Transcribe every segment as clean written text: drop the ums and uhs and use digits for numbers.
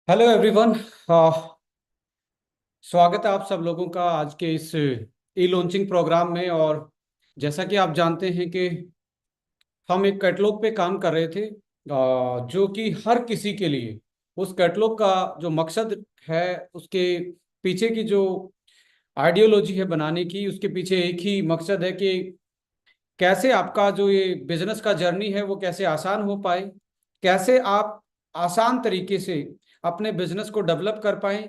Hello everyone. स्वागत है आप सब लोगों का आज के इस ई लॉन्चिंग प्रोग्राम में। और जैसा कि आप जानते हैं कि हम एक कैटलॉग पे काम कर रहे थे, जो कि हर किसी के लिए उस कैटलॉग का जो मकसद है, उसके पीछे की जो आइडियोलॉजी है बनाने की, उसके पीछे एक ही मकसद है कि कैसे आपका जो ये बिजनेस का जर्नी है वो कैसे आसान हो पाए, कैसे आप आसान तरीके से अपने बिजनेस को डेवलप कर पाए,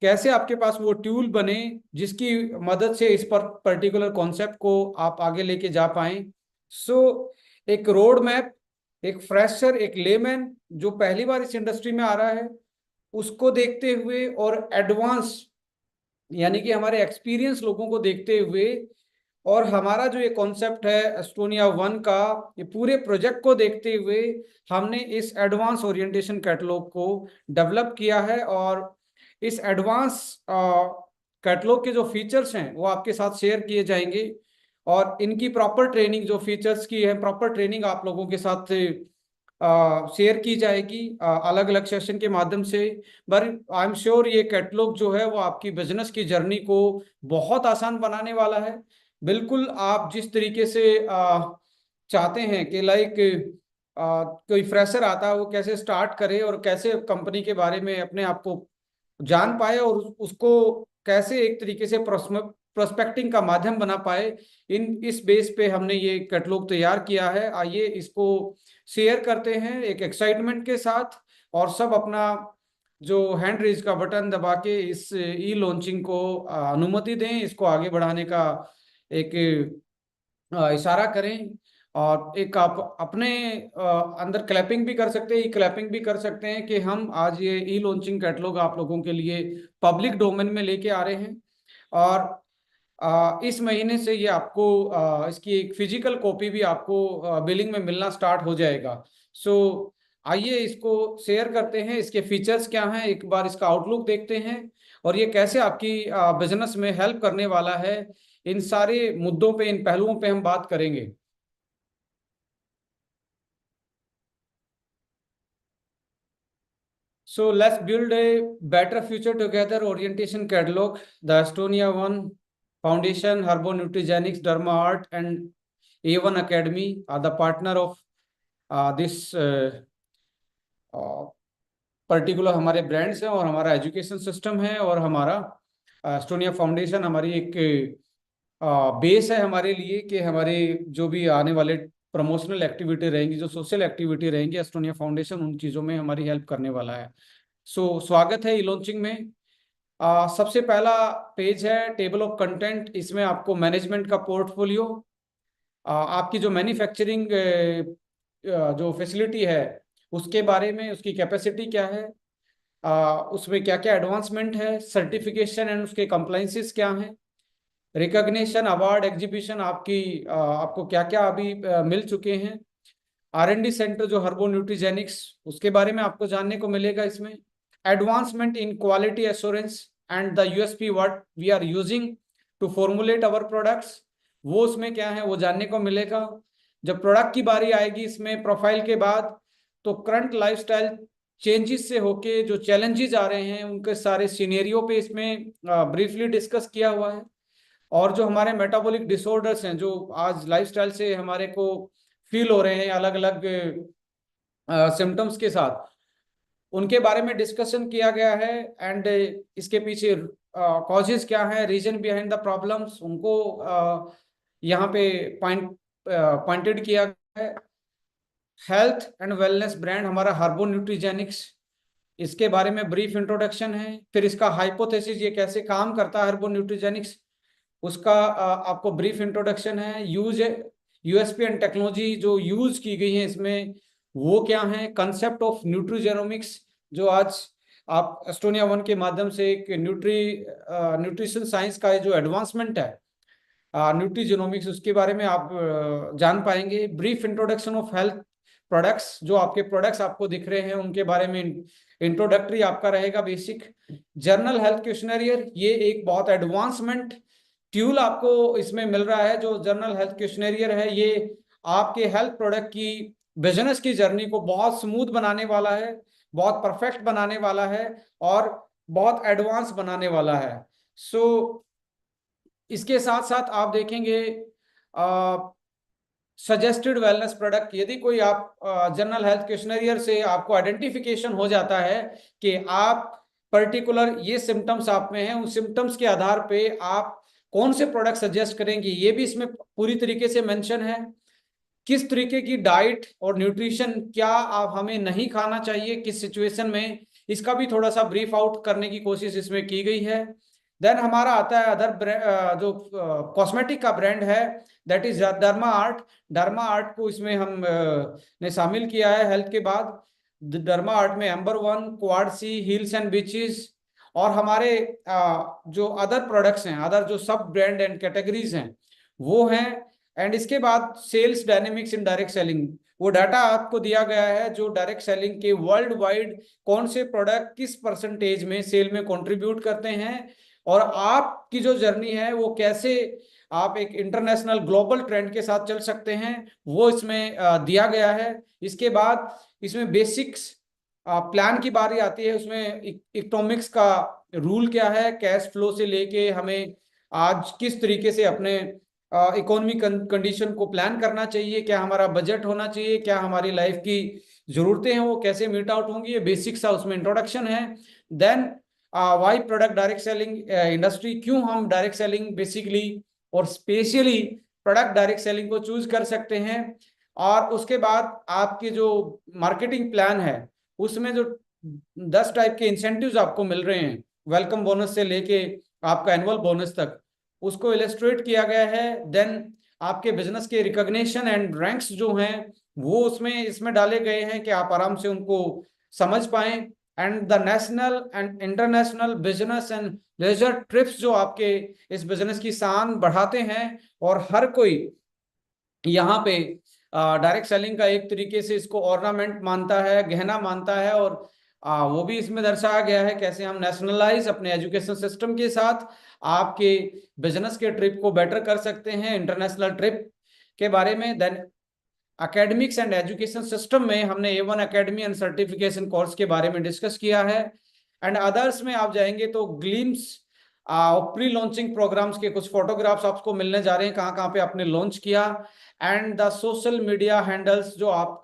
कैसे आपके पास वो टूल बने जिसकी मदद से इस पर पर्टिकुलर कॉन्सेप्ट को आप आगे लेके जा पाए। सो एक रोड मैप, एक फ्रेशर, एक लेमैन जो पहली बार इस इंडस्ट्री में आ रहा है, उसको देखते हुए और एडवांस यानी कि हमारे एक्सपीरियंस लोगों को देखते हुए और हमारा जो ये कॉन्सेप्ट है एस्टोनिया वन का, ये पूरे प्रोजेक्ट को देखते हुए हमने इस एडवांस ओरिएंटेशन कैटलॉग को डेवलप किया है। और इस एडवांस कैटलॉग के जो फीचर्स हैं वो आपके साथ शेयर किए जाएंगे, और इनकी प्रॉपर ट्रेनिंग, जो फीचर्स की है प्रॉपर ट्रेनिंग आप लोगों के साथ शेयर की जाएगी अलग अलग सेशन के माध्यम से। पर आई एम श्योर ये कैटलॉग जो है वो आपकी बिजनेस की जर्नी को बहुत आसान बनाने वाला है। बिल्कुल आप जिस तरीके से चाहते हैं कि लाइक कोई फ्रेशर आता है वो कैसे स्टार्ट करे और कैसे कंपनी के बारे में अपने आप को जान पाए और उसको कैसे एक तरीके से प्रोस्पेक्टिंग का माध्यम बना पाए, इन इस बेस पे हमने ये कैटलॉग तैयार किया है। आइए इसको शेयर करते हैं एक एक्साइटमेंट के साथ, और सब अपना जो हैंड रेज का बटन दबा के इस ई लॉन्चिंग को अनुमति दें, इसको आगे बढ़ाने का एक इशारा करें। और एक आप अपने अंदर क्लैपिंग भी कर सकते हैं, ई क्लैपिंग भी कर सकते हैं कि हम आज ये ई लॉन्चिंग कैटलॉग आप लोगों के लिए पब्लिक डोमेन में लेके आ रहे हैं। और इस महीने से ये आपको इसकी एक फिजिकल कॉपी भी आपको बिलिंग में मिलना स्टार्ट हो जाएगा। सो आइए इसको शेयर करते हैं, इसके फीचर्स क्या हैं, एक बार इसका आउटलुक देखते हैं और ये कैसे आपकी बिजनेस में हेल्प करने वाला है। इन सारे मुद्दों पे, इन पहलुओं पे हम बात करेंगे। So let's build a better future together. Orientation catalog, the Estonia One Foundation, Herbo Nutrigenics, Derma Art, and A1 Academy are the partner of this particular हमारे ब्रांड्स हैं और हमारा एजुकेशन सिस्टम है। और हमारा एस्टोनिया फाउंडेशन हमारी एक base है हमारे लिए कि हमारे जो भी आने वाले प्रमोशनल एक्टिविटी रहेंगी, जो सोशल एक्टिविटी रहेंगी, एस्टोनिया फाउंडेशन उन चीज़ों में हमारी हेल्प करने वाला है। सो स्वागत है ई लॉन्चिंग में। सबसे पहला पेज है टेबल ऑफ कंटेंट। इसमें आपको मैनेजमेंट का पोर्टफोलियो, आपकी जो मैन्युफैक्चरिंग जो फैसिलिटी है उसके बारे में, उसकी कैपेसिटी क्या है, उसमें क्या क्या एडवांसमेंट है, सर्टिफिकेशन एंड उसके कंप्लाइंसेस क्या हैं, रिकॉग्निशन, अवार्ड, एग्जीबिशन आपकी आपको क्या क्या अभी मिल चुके हैं, R&D सेंटर जो हर्बो न्यूट्रीजेनिक्स, उसके बारे में आपको जानने को मिलेगा इसमें। Advancement in quality assurance and the USP what we are using to formulate our products, वो उसमें क्या है वो जानने को मिलेगा। जब प्रोडक्ट की बारी आएगी इसमें प्रोफाइल के बाद, तो करंट लाइफस्टाइल चेंजेस से होके जो चैलेंजेस आ रहे हैं उनके सारे सिनेरियो पे इसमें ब्रीफली डिस्कस किया हुआ है। और जो हमारे मेटाबॉलिक डिसऑर्डर्स हैं जो आज लाइफस्टाइल से हमारे को फील हो रहे हैं अलग अलग सिम्टम्स के साथ, उनके बारे में डिस्कशन किया गया है। एंड इसके पीछे कॉजेज क्या है, रीजन बिहाइंड द प्रॉब्लम्स, उनको यहाँ पे पॉइंटेड किया गया है। हेल्थ एंड वेलनेस ब्रांड हमारा हर्बो न्यूट्रीजेनिक्स, इसके बारे में ब्रीफ इंट्रोडक्शन है। फिर इसका हाइपोथेसिस, ये कैसे काम करता है हर्बो न्यूट्रीजेनिक्स, उसका आपको ब्रीफ इंट्रोडक्शन है। यूज USP एंड टेक्नोलॉजी जो यूज की गई है इसमें वो क्या है, कंसेप्ट ऑफ न्यूट्रीजेनोमिक्स जो आज आप एस्टोनिया वन के माध्यम से एक न्यूट्रिशन साइंस का जो एडवांसमेंट है न्यूट्रीजेनोमिक्स, उसके बारे में आप जान पाएंगे। Brief introduction of health products, जो आपके प्रोडक्ट्स आपको दिख रहे हैं उनके बारे में इंट्रोडक्टरी आपका रहेगा बेसिक। जर्नल हेल्थ क्वेश्चनरियर, ये एक बहुत एडवांसमेंट ट्यूल आपको इसमें मिल रहा है। जो जर्नल हेल्थ क्वेश्चनरियर है ये आपके हेल्थ प्रोडक्ट की बिजनेस की जर्नी को बहुत स्मूथ बनाने वाला है। बहुत परफेक्ट बनाने वाला है और बहुत एडवांस बनाने वाला है। सो इसके साथ साथ आप देखेंगे सजेस्टेड वेलनेस प्रोडक्ट। यदि कोई आप जनरल हेल्थ क्वेश्चनरियर से आपको आइडेंटिफिकेशन हो जाता है कि आप पर्टिकुलर ये सिम्टम्स आप में हैं, उन सिम्टम्स के आधार पे आप कौन से प्रोडक्ट सजेस्ट करेंगे, ये भी इसमें पूरी तरीके से मेंशन है। किस तरीके की डाइट और न्यूट्रिशन क्या आप हमें नहीं खाना चाहिए किस सिचुएशन में, इसका भी थोड़ा सा ब्रीफ आउट करने की कोशिश इसमें की गई है। देन हमारा आता है अदर जो कॉस्मेटिक का ब्रांड है, that is derma art. Derma art को इसमें हम ने शामिल किया है हेल्थ के बाद। डर्मा आर्ट में amber one, quad C, hills and beaches, और हमारे जो अदर प्रोडक्ट्स हैं, अदर जो सब ब्रांड एंड कैटेगरीज हैं वो हैं। एंड इसके बाद sales dynamics in direct selling, वो डाटा आपको दिया गया है जो डायरेक्ट सेलिंग के वर्ल्ड वाइड कौन से प्रोडक्ट किस परसेंटेज में सेल में कंट्रीब्यूट करते हैं, और आपकी जो जर्नी है वो कैसे आप एक इंटरनेशनल ग्लोबल ट्रेंड के साथ चल सकते हैं, वो इसमें दिया गया है। इसके बाद इसमें बेसिक्स प्लान की बारी आती है। उसमें इकोनॉमिक्स का रूल क्या है, कैश फ्लो से लेके हमें आज किस तरीके से अपने इकोनॉमी कंडीशन को प्लान करना चाहिए, क्या हमारा बजट होना चाहिए, क्या हमारी लाइफ की जरूरतें हैं वो कैसे मीट आउट होंगी, ये बेसिक्स सा उसमें इंट्रोडक्शन है। Then why product direct selling industry, क्यों हम डायरेक्ट सेलिंग बेसिकली और स्पेशली प्रोडक्ट डायरेक्ट सेलिंग को चूज कर सकते हैं। और उसके बाद आपके जो मार्केटिंग प्लान है उसमें जो 10 टाइप के इंसेंटिव्स आपको मिल रहे हैं, वेलकम बोनस से लेके आपका एनुअल बोनस तक, उसको इलस्ट्रेट किया गया है। देन आपके बिजनेस के रिकॉग्निशन एंड रैंक्स जो हैं वो उसमें इसमें डाले गए हैं कि आप आराम से उनको समझ पाएं। And the national and international business and leisure trips जो आपके इस बिजनेस की शान बढ़ाते हैं, और हर कोई यहाँ पे डायरेक्ट सेलिंग का एक तरीके से इसको ऑर्नामेंट मानता है, गहना मानता है। और वो भी इसमें दर्शाया गया है कैसे हम नेशनलाइज अपने एजुकेशन सिस्टम के साथ आपके बिजनेस के ट्रिप को बेटर कर सकते हैं, इंटरनेशनल ट्रिप के बारे में। Then academics and education system में हमने A1 academy and certification course के बारे में डिस्कस किया है। एंड अदर्स में आप जाएंगे तो ग्लिम्स प्री लॉन्चिंग प्रोग्राम्स के कुछ फोटोग्राफ्स आपको मिलने जा रहे हैं, कहाँ कहाँ पे आपने लॉन्च किया, and the social media handles जो आप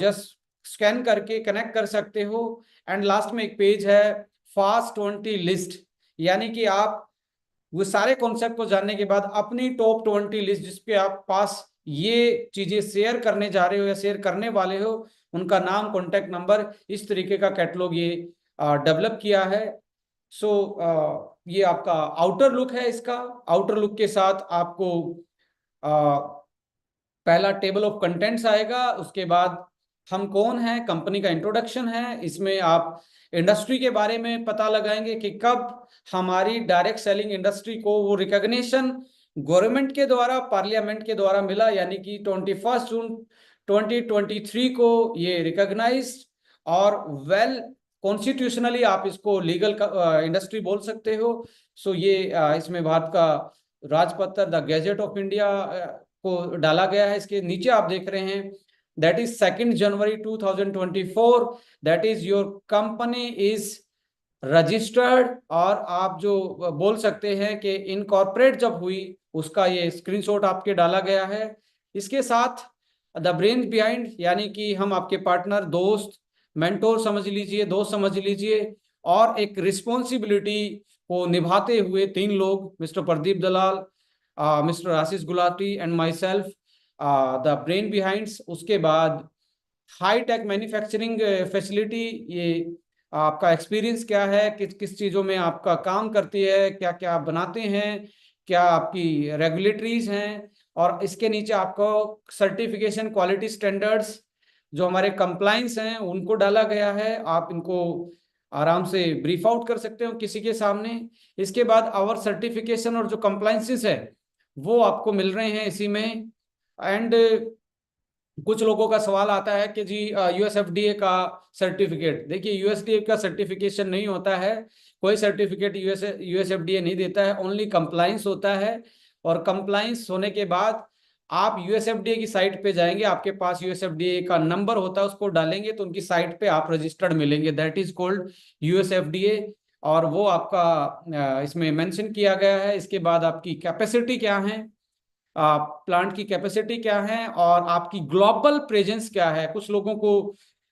जस्ट स्कैन करके कनेक्ट कर सकते हो। एंड लास्ट में एक पेज है फास्ट 20 लिस्ट, यानी कि आप वो सारे कॉन्सेप्ट को जानने के बाद अपनी टॉप 20 लिस्ट जिसपे आप पास ये चीजें शेयर करने जा रहे हो या शेयर करने वाले हो, उनका नाम, कॉन्टेक्ट नंबर, इस तरीके का कैटलॉग ये डेवलप किया है। सो ये आपका आउटर लुक है। इसका आउटर लुक के साथ आपको पहला टेबल ऑफ कंटेंट्स आएगा, उसके बाद हम कौन है, कंपनी का इंट्रोडक्शन है, इसमें आप इंडस्ट्री के बारे में पता लगाएंगे कि कब हमारी डायरेक्ट सेलिंग इंडस्ट्री को वो रिकॉग्निशन गवर्नमेंट के द्वारा, पार्लियामेंट के द्वारा मिला, यानी कि 21 जून 2023 को ये रिकॉग्नाइज और वेल कॉन्स्टिट्यूशनली आप इसको लीगल इंडस्ट्री बोल सकते हो। सो ये इसमें भारत का राजपत्र द गैजेट ऑफ इंडिया को डाला गया है। इसके नीचे आप देख रहे हैं that is 2 January 2024, that is your company is registered, और आप जो बोल सकते हैं कि इनकॉर्पोरेट जब हुई उसका ये स्क्रीनशॉट आपके डाला गया है। इसके साथ द ब्रेन बिहाइंड, यानी कि हम आपके पार्टनर, दोस्त, मेंटोर समझ लीजिए, दोस्त समझ लीजिए, और एक रिस्पॉन्सिबिलिटी को निभाते हुए 3 लोग, mister Pradeep Dalal, mister Ashish Gulati and myself, the brain behinds. उसके बाद हाई टेक मैन्युफैक्चरिंग फैसिलिटी, ये आपका एक्सपीरियंस क्या है, किस किस चीज़ों में आपका काम करती है, क्या क्या आप बनाते हैं, क्या आपकी रेगुलेटरीज हैं, और इसके नीचे आपको सर्टिफिकेशन, क्वालिटी स्टैंडर्ड्स, जो हमारे कंप्लाइंस हैं उनको डाला गया है। आप इनको आराम से ब्रीफ आउट कर सकते हो किसी के सामने। इसके बाद आवर सर्टिफिकेशन और जो कंप्लाइंसेस है वो आपको मिल रहे हैं इसी में। एंड कुछ लोगों का सवाल आता है कि जी USFDA का सर्टिफिकेट, देखिए USDA का सर्टिफिकेशन नहीं होता है, कोई सर्टिफिकेट USFDA नहीं देता है, ओनली कंप्लाइंस होता है। और कंप्लाइंस होने के बाद आप यूएसएफडीए की साइट पे जाएंगे, आपके पास यूएसएफडीए का नंबर होता है, उसको डालेंगे तो उनकी साइट पे आप रजिस्टर्ड मिलेंगे, दैट इज कॉल्ड यूएसएफडीए। और वो आपका इसमें मेंशन किया गया है। इसके बाद आपकी कैपेसिटी क्या है, प्लांट की कैपेसिटी क्या है, और आपकी ग्लोबल प्रेजेंस क्या है। कुछ लोगों को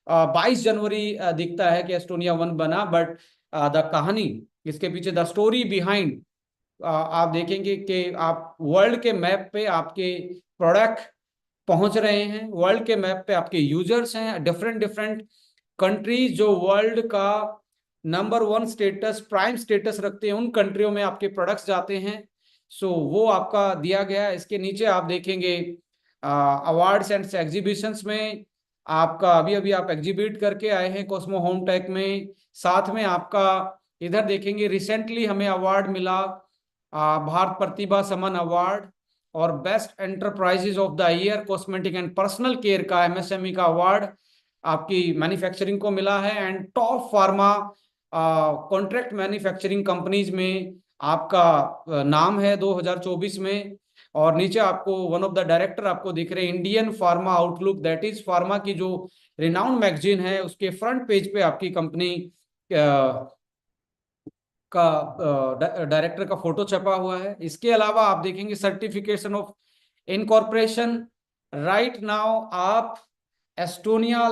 22 जनवरी दिखता है कि एस्टोनिया 1 बना, बट द कहानी इसके पीछे, द स्टोरी बिहाइंड, आप देखेंगे कि आप वर्ल्ड के मैप पे आपके प्रोडक्ट पहुंच रहे हैं, वर्ल्ड के मैप पे आपके यूजर्स हैं, डिफरेंट डिफरेंट कंट्रीज जो वर्ल्ड का नंबर 1 स्टेटस, प्राइम स्टेटस रखते हैं, उन कंट्रियों में आपके प्रोडक्ट्स जाते हैं। सो वो आपका दिया गया है। इसके नीचे आप देखेंगे अवार्ड्स एंड एग्जीबिशंस में आपका अभी अभी आप एग्जीबिट करके आए हैं कॉस्मो होम टेक में। साथ में आपका इधर देखेंगे रिसेंटली हमें अवार्ड मिला, भारत प्रतिभा समन अवार्ड, और best enterprises of the year cosmetic and personal care का एमएसएमई का अवार्ड आपकी मैन्युफैक्चरिंग को मिला है। And top pharma contract manufacturing companies में आपका नाम है 2024 में। और नीचे आपको वन ऑफ द डायरेक्टर आपको दिख रहे हैं, Indian pharma outlook, that is pharma की जो रिनाउंड मैगजीन है उसके फ्रंट पेज पे आपकी कंपनी का डायरेक्टर का फोटो छपा हुआ है। इसके अलावा आप देखेंगे certification of incorporation. Right now आप एस्टोनिया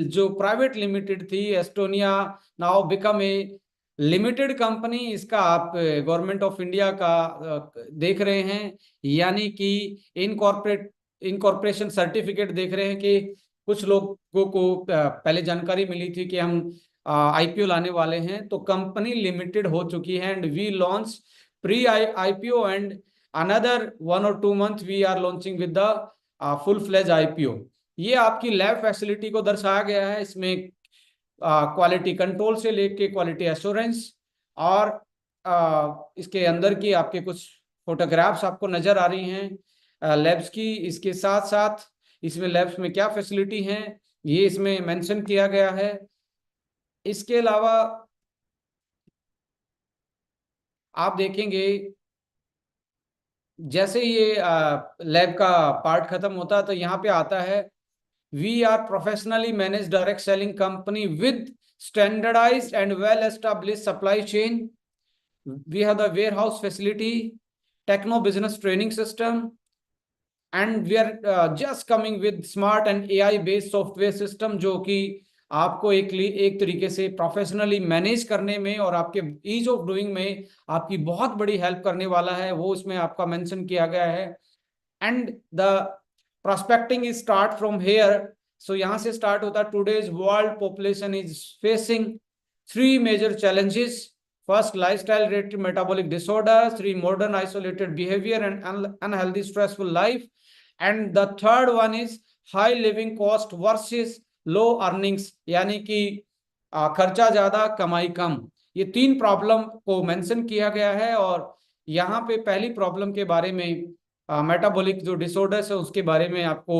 जो प्राइवेट लिमिटेड थी, Estonia now become a limited company, इसका आप गवर्नमेंट ऑफ इंडिया का देख रहे हैं, यानी कि इनकॉर्पोरेशन सर्टिफिकेट देख रहे हैं। कि कुछ लोगों को पहले जानकारी मिली थी कि हम आईपीओ लाने वाले हैं, तो कंपनी लिमिटेड हो चुकी है। And we launch pre IPO and another 1 or 2 month we are launching with the full fledge IPO. ये आपकी लैब फैसिलिटी को दर्शाया गया है। इसमें क्वालिटी कंट्रोल से लेके क्वालिटी एश्योरेंस, और इसके अंदर की आपके कुछ फोटोग्राफ्स आपको नजर आ रही हैं लैब्स की। इसके साथ साथ इसमें लैब्स में क्या फैसिलिटी हैं ये इसमें मेंशन किया गया है। इसके अलावा आप देखेंगे जैसे ये लैब का पार्ट खत्म होता है तो यहाँ पे आता है, we are professionally manage direct selling company with standardised and well established supply chain. We have the warehouse facility, techno business training system, and we are just coming with smart and AI based software system, जो कि आपको एक तरीके से professionally manage करने में और आपके ईज ऑफ डूइंग में आपकी बहुत बड़ी हेल्प करने वाला है, वो इसमें आपका मेंशन किया गया है। And the prospecting is start from here. So यहाँ से स्टार्ट होता है। Today's world population is facing 3 major challenges. First, lifestyle related metabolic disorders. 3, modern isolated behavior and unhealthy stressful life. And the third one is high living cost versus low earnings, यानी कि खर्चा ज्यादा कमाई कम। ये 3 problem को mention किया गया है। और यहाँ पे पहली प्रॉब्लम के बारे में मेटाबॉलिक जो डिसऑर्डर्स है उसके बारे में आपको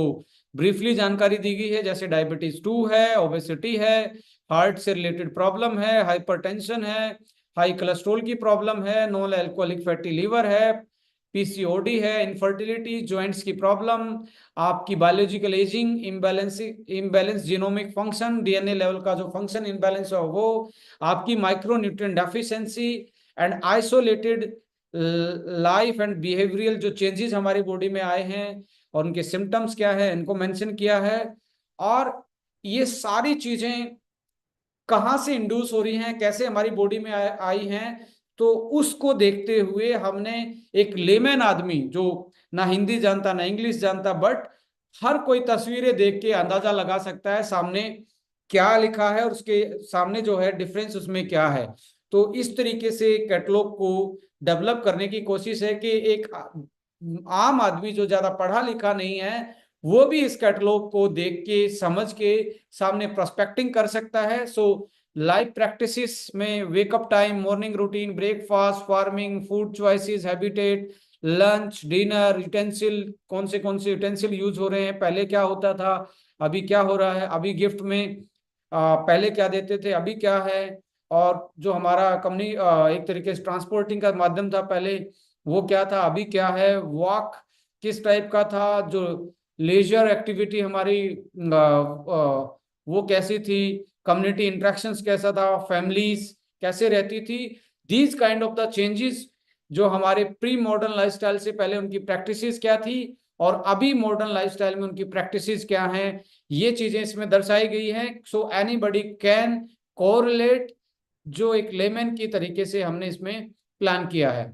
ब्रीफली जानकारी दी गई है, जैसे डायबिटीज 2 है, ओबेसिटी है, हार्ट से रिलेटेड प्रॉब्लम है, हाइपरटेंशन है, हाई कोलेस्ट्रॉल की प्रॉब्लम है, नॉन अल्कोहलिक फैटी लीवर है, पीसीओडी है, इनफर्टिलिटी, जॉइंट्स की प्रॉब्लम, आपकी biological ageing, imbalance genomic function, DNA level का जो फंक्शन इम्बैलेंस है वो, आपकी micronutrient deficiency, and isolated life and behavioural जो चेंजेस हमारी बॉडी में आए हैं और उनके सिम्टम्स क्या है इनको मेंशन किया है। और ये सारी चीजें कहाँ से इंड्यूस हो रही हैं, कैसे हमारी बॉडी में आई हैं, तो उसको देखते हुए हमने एक लेमैन आदमी जो ना हिंदी जानता ना इंग्लिश जानता, बट हर कोई तस्वीरें देख के अंदाजा लगा सकता है सामने क्या लिखा है और उसके सामने जो है डिफरेंस उसमें क्या है। तो इस तरीके से कैटलॉग को डेवलप करने की कोशिश है कि एक आम आदमी जो ज्यादा पढ़ा लिखा नहीं है वो भी इस कैटलॉग को देख के समझ के सामने प्रोस्पेक्टिंग कर सकता है। सो लाइफ प्रैक्टिसेस में wake up time, morning routine, breakfast, farming, food choices, habitat, lunch, dinner, utensil, कौन से यूटेंसिल यूज हो रहे हैं, पहले क्या होता था, अभी क्या हो रहा है, अभी गिफ्ट में पहले क्या देते थे, अभी क्या है, और जो हमारा कंपनी एक तरीके से ट्रांसपोर्टिंग का माध्यम था पहले वो क्या था, अभी क्या है, वॉक किस टाइप का था, जो लेजर एक्टिविटी हमारी वो कैसी थी, कम्युनिटी इंटरेक्शंस कैसा था, फैमिलीज कैसे रहती थी, these kind of the changes जो हमारे प्री मॉडर्न लाइफस्टाइल से पहले उनकी प्रैक्टिसेस क्या थी और अभी मॉडर्न लाइफस्टाइल में उनकी प्रैक्टिसेस क्या हैं, ये चीजें इसमें दर्शाई गई हैं। सो एनीबडी कैन कोरिलेट, जो एक लेमन की तरीके से हमने इसमें प्लान किया है।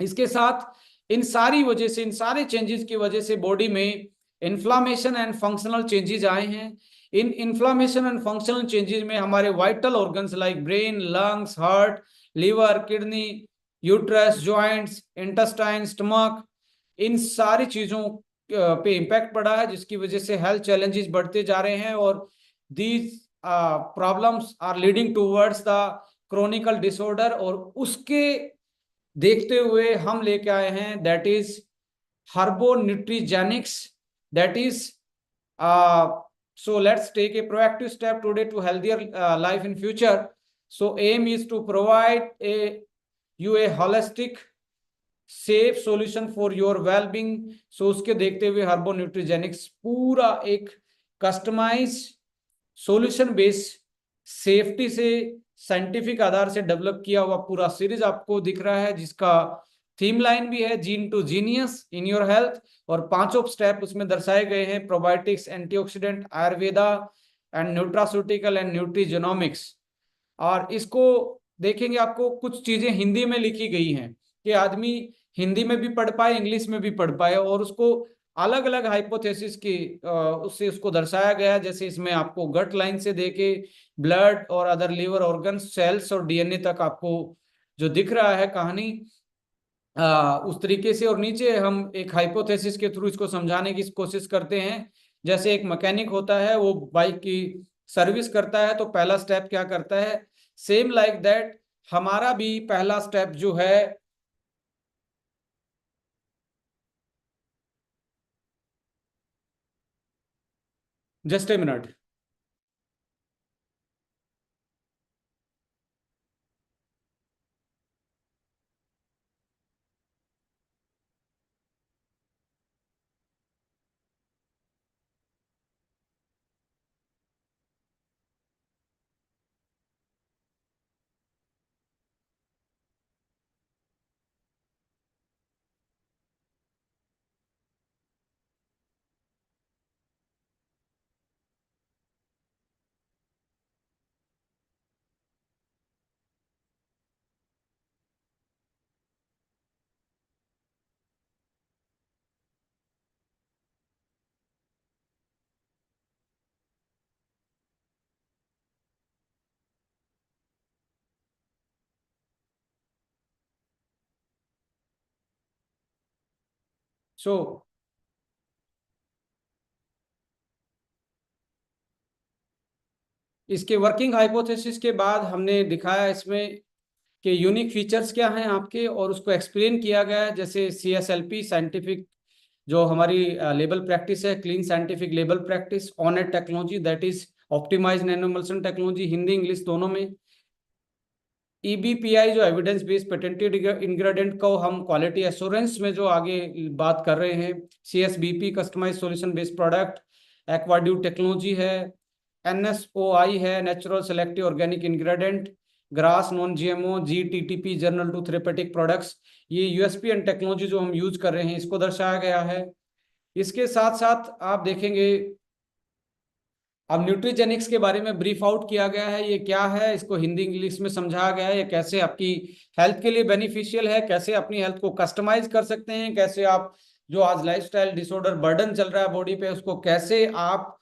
इसके साथ इन सारी वजह से, इन सारे चेंजेस की वजह से बॉडी में इन्फ्लामेशन एंड फंक्शनल चेंजेस आए हैं। इन इन्फ्लामेशन एंड फंक्शनल चेंजेस में हमारे vital organs like brain, lungs, heart, liver, kidney, uterus, joints, intestine, stomach, इन सारी चीजों पे इम्पैक्ट पड़ा है, जिसकी वजह से हेल्थ चैलेंजेस बढ़ते जा रहे हैं और these problems are leading towards the chronical disorder. और उसके देखते हुए हम लेके आए हैं that is herbo nutrigenics, that is so let's take a proactive step today to healthier life in future. So aim is to provide you a holistic safe solution for your well-being. So उसके देखते हुए हर्बो न्यूट्रीजेनिक्स पूरा एक customise solution base safety से scientific आधार से develop किया हुआ पूरा सीरीज आपको दिख रहा है, जिसका थीम लाइन भी है gene to genius in your health, और पांचों स्टेप उसमें दर्शाए गए हैं, probiotics, antioxidant, Ayurveda and nutraceutical and nutrigenomics. और इसको देखेंगे आपको कुछ चीजें हिंदी में लिखी गई हैं कि आदमी हिंदी में भी पढ़ पाए, इंग्लिश में भी पढ़ पाए, और उसको अलग अलग हाइपोथेसिस की उससे उसको दर्शाया गया। जैसे इसमें आपको गट लाइन से देके ब्लड और अदर लिवर ऑर्गन, सेल्स और डीएनए तक आपको जो दिख रहा है कहानी उस तरीके से। और नीचे हम एक हाइपोथेसिस के थ्रू इसको समझाने की कोशिश करते हैं। जैसे एक मैकेनिक होता है, वो बाइक की सर्विस करता है, तो पहला स्टेप क्या करता है, सेम लाइक दैट हमारा भी पहला स्टेप जो है, जस्ट ए मिनट। सो इसके वर्किंग हाइपोथेसिस के बाद हमने दिखाया इसमें कि यूनिक फीचर्स क्या हैं आपके, और उसको एक्सप्लेन किया गया है। जैसे CSLP साइंटिफिक जो हमारी लेबल प्रैक्टिस है, क्लीन साइंटिफिक लेबल प्रैक्टिस, ऑनेट technology that is optimize nanoemulsion technology, Hindi English दोनों में। EBPI जो एविडेंस बेस्ड पेटेंटेड इंग्रेडिएंट को हम क्वालिटी एश्योरेंस में जो आगे बात कर रहे हैं, CSBP customize solution based product, aquadew technology है, NSOI है natural selective organic ingredient, grass non GMO, GTTP general to therapeutic products. ये USP एंड टेक्नोलॉजी जो हम यूज कर रहे हैं इसको दर्शाया गया है। इसके साथ साथ आप देखेंगे अब न्यूट्रीजेनिक्स के बारे में ब्रीफ आउट किया गया है, ये क्या है, इसको हिंदी इंग्लिश में समझाया गया है, ये कैसे आपकी हेल्थ के लिए बेनिफिशियल है, कैसे अपनी हेल्थ को कस्टमाइज कर सकते हैं, कैसे आप जो आज लाइफस्टाइल डिसऑर्डर बर्डन चल रहा है बॉडी पे उसको कैसे आप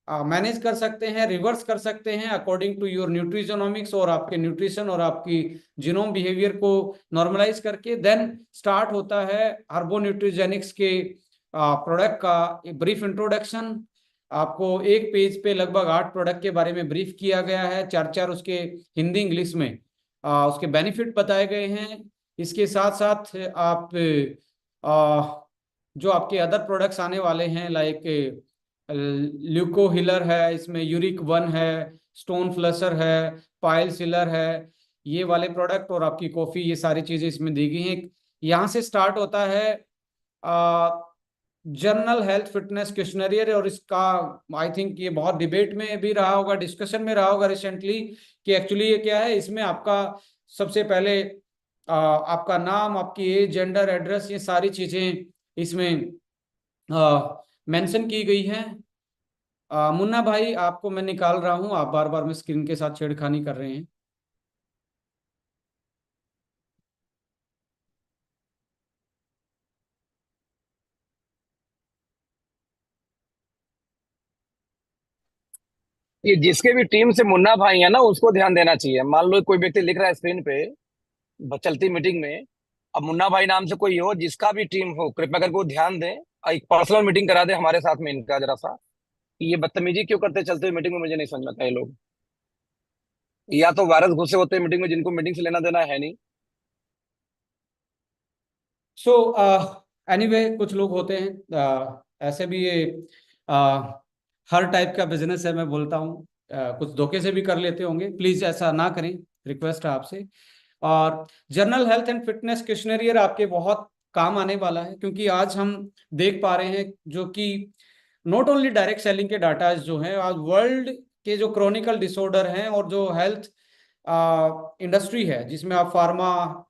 मैनेज कर सकते हैं, रिवर्स कर सकते हैं अकॉर्डिंग टू योर न्यूट्रिजोनॉमिक्स, और आपके न्यूट्रिशन और आपकी जीनोम बिहेवियर को नॉर्मलाइज करके देन स्टार्ट होता है हर्बो न्यूट्रीजेनिक्स के प्रोडक्ट का ब्रीफ इंट्रोडक्शन। आपको एक पेज पे लगभग 8 प्रोडक्ट के बारे में ब्रीफ किया गया है, 4 उसके हिंदी इंग्लिश में उसके बेनिफिट बताए गए हैं। इसके साथ साथ आप जो आपके अदर प्रोडक्ट्स आने वाले हैं लाइक ल्यूको हिलर है, इसमें यूरिक 1 है, स्टोन फ्लशर है, पाइल सिलर है, ये वाले प्रोडक्ट और आपकी कॉफ़ी, ये सारी चीज़ें इसमें दी गई हैं। यहाँ से स्टार्ट होता है जनरल हेल्थ फिटनेस क्वेश्चनरियर, और इसका आई थिंक ये बहुत डिबेट में भी रहा होगा, डिस्कशन में रहा होगा रिसेंटली कि एक्चुअली ये क्या है। इसमें आपका सबसे पहले आपका नाम, आपकी एज, जेंडर, एड्रेस, ये सारी चीजें इसमें मेंशन की गई हैं। मुन्ना भाई, आपको मैं निकाल रहा हूं, आप बार बार में स्क्रीन के साथ छेड़खानी कर रहे हैं। ये जिसके भी टीम से मुन्ना भाई है ना, उसको ध्यान देना चाहिए। मान लो कोई व्यक्ति लिख रहा है स्क्रीन पे चलती मीटिंग में, अब मुन्ना भाई नाम से कोई हो, जिसका भी टीम हो, कृपया करके वो ध्यान दें और एक पर्सनल मीटिंग करा दे हमारे साथ में इनका जरा सा। ये बदतमीजी क्यों करते चलते हुए मीटिंग में, मुझे नहीं समझ आता ये लोग। या तो वायरस घुसे होते हैं मीटिंग में, जिनको मीटिंग से लेना देना है नहीं। सो एनीवे, कुछ लोग होते हैं ऐसे भी, ये हर टाइप का बिजनेस है, मैं बोलता हूँ। कुछ धोखे से भी कर लेते होंगे, प्लीज ऐसा ना करें, रिक्वेस्ट है आपसे। और जनरल हेल्थ एंड फिटनेस क्वेश्चनरियर आपके बहुत काम आने वाला है, क्योंकि आज हम देख पा रहे हैं जो कि नॉट ओनली डायरेक्ट सेलिंग के डाटा जो हैं, आज वर्ल्ड के जो क्रोनिकल डिसऑर्डर हैं और जो हेल्थ इंडस्ट्री है, जिसमें आप फार्मा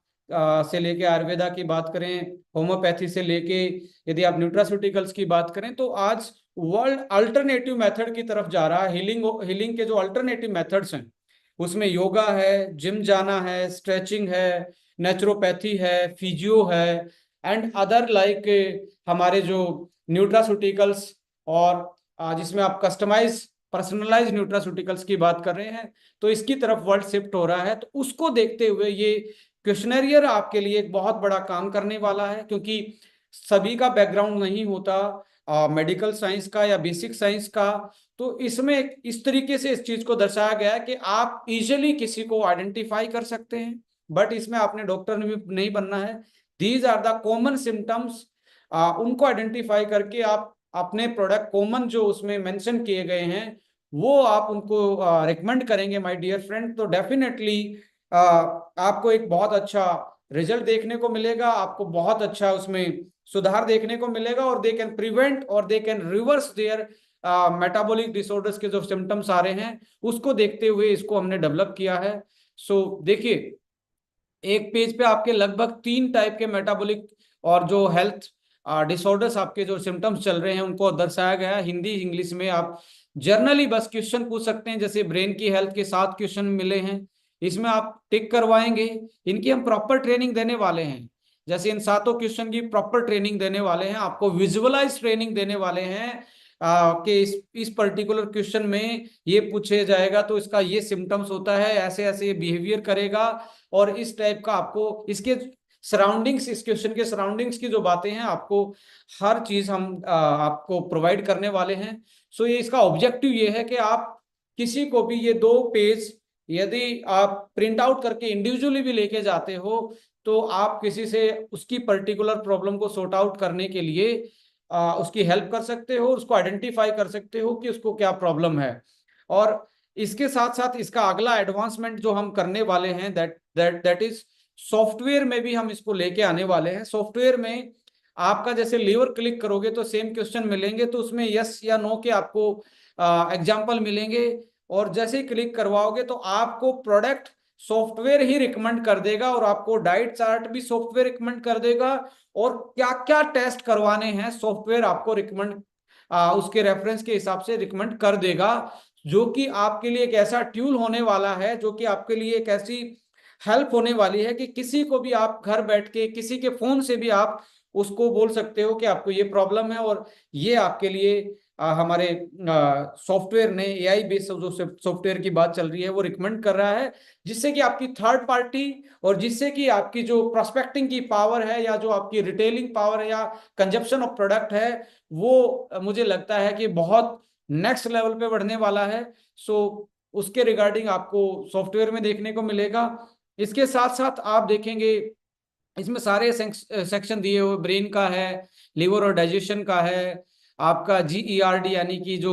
से लेके आयुर्वेदा की बात करें, होम्योपैथी से लेके यदि आप न्यूट्रास्यूटिकल्स की बात करें, तो आज वर्ल्ड अल्टरनेटिव मेथड की तरफ जा रहा है। हीलिंग के जो अल्टरनेटिव मेथड्स हैं, उसमें योगा है, जिम जाना है, स्ट्रेचिंग है, नेचुरोपैथी है, फिजियो है, एंड अदर लाइक हमारे जो न्यूट्रास्यूटिकल्स, और जिसमें आप कस्टमाइज पर्सनलाइज न्यूट्रास्यूटिकल्स की बात कर रहे हैं, तो इसकी तरफ वर्ल्ड शिफ्ट हो रहा है। तो उसको देखते हुए ये क्वेश्चनरियर आपके लिए एक बहुत बड़ा काम करने वाला है, क्योंकि सभी का बैकग्राउंड नहीं होता मेडिकल साइंस का या बेसिक साइंस का। तो इसमें इस तरीके से इस चीज को दर्शाया गया है कि आप इजिली किसी को आइडेंटिफाई कर सकते हैं, बट इसमें आपने डॉक्टर नहीं बनना है। These are the common symptoms, उनको आइडेंटिफाई करके आप अपने प्रोडक्ट कॉमन जो उसमें मेंशन किए गए हैं, वो आप उनको रिकमेंड करेंगे माय डियर फ्रेंड, तो डेफिनेटली आपको एक बहुत अच्छा रिजल्ट देखने को मिलेगा, आपको बहुत अच्छा उसमें सुधार देखने को मिलेगा, और दे कैन प्रिवेंट और they can reverse their metabolic disorders के जो सिम्टम्स आ रहे हैं, उसको देखते हुए इसको हमने डेवलप किया है। सो देखिए, एक पेज पे आपके लगभग 3 टाइप के मेटाबॉलिक और जो हेल्थ डिसऑर्डर्स, आपके जो सिम्टम्स चल रहे हैं, उनको दर्शाया गया है हिंदी इंग्लिश में। आप जर्नली बस क्वेश्चन पूछ सकते हैं, जैसे ब्रेन की हेल्थ के 7 क्वेश्चन मिले हैं, इसमें आप टिक करवाएंगे। इनकी हम प्रॉपर ट्रेनिंग देने वाले हैं, जैसे इन 7 क्वेश्चन की प्रॉपर ट्रेनिंग देने वाले हैं, आपको विजुअलाइज ट्रेनिंग देने वाले हैं कि इस पर्टिकुलर क्वेश्चन में ये पूछे जाएगा तो इसका ये सिम्टम्स होता है, ऐसे ऐसे ये बिहेवियर करेगा, और इस टाइप का आपको इसके सराउंडिंग्स, इस क्वेश्चन के सराउंडिंग्स की जो बातें हैं, आपको हर चीज हम आपको प्रोवाइड करने वाले हैं। सो ये इसका ऑब्जेक्टिव ये है कि आप किसी को भी ये 2 पेज यदि आप प्रिंट आउट करके इंडिविजुअली भी लेके जाते हो, तो आप किसी से उसकी पर्टिकुलर प्रॉब्लम को सॉर्ट आउट करने के लिए उसकी हेल्प कर सकते हो, उसको आइडेंटिफाई कर सकते हो कि उसको क्या प्रॉब्लम है। और इसके साथ साथ इसका अगला एडवांसमेंट जो हम करने वाले हैं, दैट इज सॉफ्टवेयर में भी हम इसको लेके आने वाले हैं। सॉफ्टवेयर में आपका जैसे लीवर क्लिक करोगे तो सेम क्वेश्चन मिलेंगे, तो उसमें यस या नो के आपको एग्जाम्पल मिलेंगे, और जैसे ही क्लिक करवाओगे तो आपको प्रोडक्ट सॉफ्टवेयर ही रिकमेंड कर देगा, और आपको डाइट चार्ट भी सॉफ्टवेयर रिकमेंड कर देगा, और क्या क्या टेस्ट करवाने हैं सॉफ्टवेयर आपको रिकमेंड उसके रेफरेंस के हिसाब से रिकमेंड कर देगा, जो कि आपके लिए एक ऐसा ट्यूल होने वाला है, जो कि आपके लिए एक ऐसी हेल्प होने वाली है कि किसी को भी आप घर बैठ के किसी के फोन से भी आप उसको बोल सकते हो कि आपको ये प्रॉब्लम है, और ये आपके लिए हमारे सॉफ्टवेयर ने एआई बेस्ड जो सॉफ्टवेयर की बात चल रही है वो रिकमेंड कर रहा है, जिससे कि आपकी थर्ड पार्टी और जिससे कि आपकी जो प्रोस्पेक्टिंग की पावर है, या जो आपकी रिटेलिंग पावर है, या कंजप्शन ऑफ प्रोडक्ट है, वो मुझे लगता है कि बहुत नेक्स्ट लेवल पे बढ़ने वाला है। सो उसके रिगार्डिंग आपको सॉफ्टवेयर में देखने को मिलेगा। इसके साथ साथ आप देखेंगे इसमें सारे सेक्शन दिए हुए, ब्रेन का है, लिवर और डाइजेशन का है, आपका जीईआरडी यानी कि जो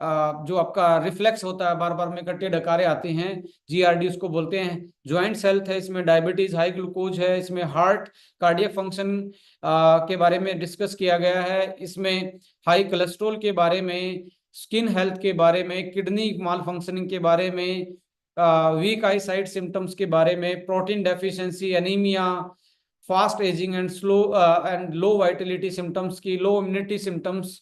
जो आपका रिफ्लेक्स होता है, बार बार में कट्टे डकारे आते हैं, जीआरडी उसको बोलते हैं। जॉइंट्स हेल्थ है, इसमें डायबिटीज, हाई ग्लूकोज है, इसमें हार्ट कार्डियक फंक्शन के बारे में डिस्कस किया गया है, इसमें हाई कोलेस्ट्रॉल के बारे में, स्किन हेल्थ के बारे में, किडनी माल फंक्शनिंग के बारे में, वीक आई साइट सिम्टम्स के बारे में, protein deficiency, anaemia, fast ageing and slow and low Vitality symptoms की, लो इम्यूनिटी सिम्टम्स,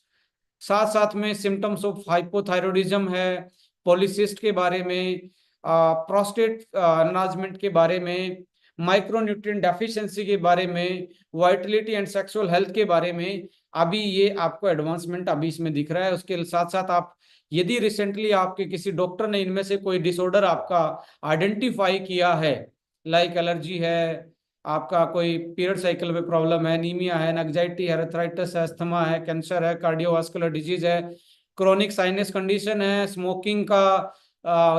साथ साथ में सिम्टम्स ऑफ हाइपोथायरॉयडिज्म है, पॉलीसिस्ट के बारे में, प्रोस्टेट एनलार्जमेंट के बारे में, माइक्रोन्यूट्रिएंट डेफिशिएंसी के बारे में, वाइटलिटी एंड सेक्सुअल हेल्थ के बारे में। अभी ये आपको एडवांसमेंट अभी इसमें दिख रहा है। उसके साथ साथ आप यदि रिसेंटली आपके किसी डॉक्टर ने इनमें से कोई डिसऑर्डर आपका आइडेंटिफाई किया है, लाइक एलर्जी है, आपका कोई पीरियड साइकिल में प्रॉब्लम है, एनीमिया है, एंजाइटी है, अर्थराइटिस है, अस्थमा है, कैंसर है, कार्डियोवास्कुलर डिजीज है, क्रोनिक साइनस कंडीशन है, स्मोकिंग का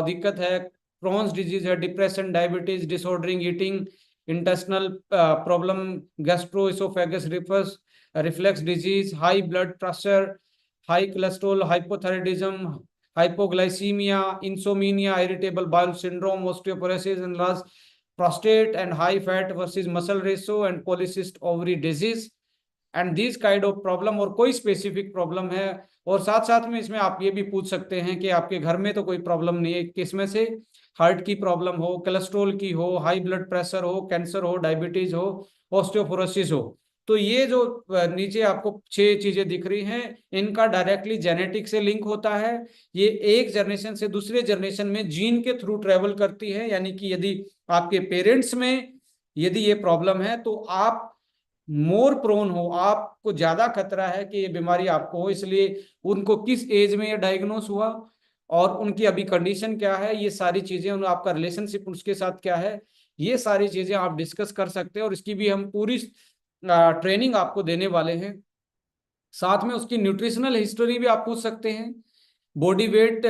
दिक्कत है, क्रॉन्स डिजीज है, depression, diabetes, disordering eating, intestinal problem, gastroesophageal reflex disease, high blood pressure, high cholesterol, hypothyroidism, hypoglycaemia, insomnia, irritable bowel syndrome, osteoporosis and prostate and high fat versus muscle ratio and polycystic ovary disease and this kind of problem, और कोई specific problem है। और साथ साथ में इसमें आप ये भी पूछ सकते हैं कि आपके घर में तो कोई प्रॉब्लम नहीं है, किसमें से हार्ट की प्रॉब्लम हो, कोलेस्ट्रॉल की हो, हाई ब्लड प्रेशर हो, कैंसर हो, डायबिटीज हो, ऑस्टियोपोरोसिस हो। तो ये जो नीचे आपको 6 चीजें दिख रही हैं, इनका डायरेक्टली जेनेटिक से लिंक होता है। ये एक जनरेशन से दूसरे जनरेशन में जीन के थ्रू ट्रेवल करती है, यानी कि यदि आपके पेरेंट्स में यदि ये प्रॉब्लम है तो आप मोर प्रोन हो, आपको ज्यादा खतरा है कि ये बीमारी आपको हो। इसलिए उनको किस एज में ये डायग्नोस हुआ और उनकी अभी कंडीशन क्या है, ये सारी चीजें, आपका रिलेशनशिप उसके साथ क्या है, ये सारी चीजें आप डिस्कस कर सकते हैं। और इसकी भी हम पूरी ट्रेनिंग आपको देने वाले हैं। साथ में उसकी न्यूट्रिशनल हिस्ट्री भी आप पूछ सकते हैं, बॉडी वेट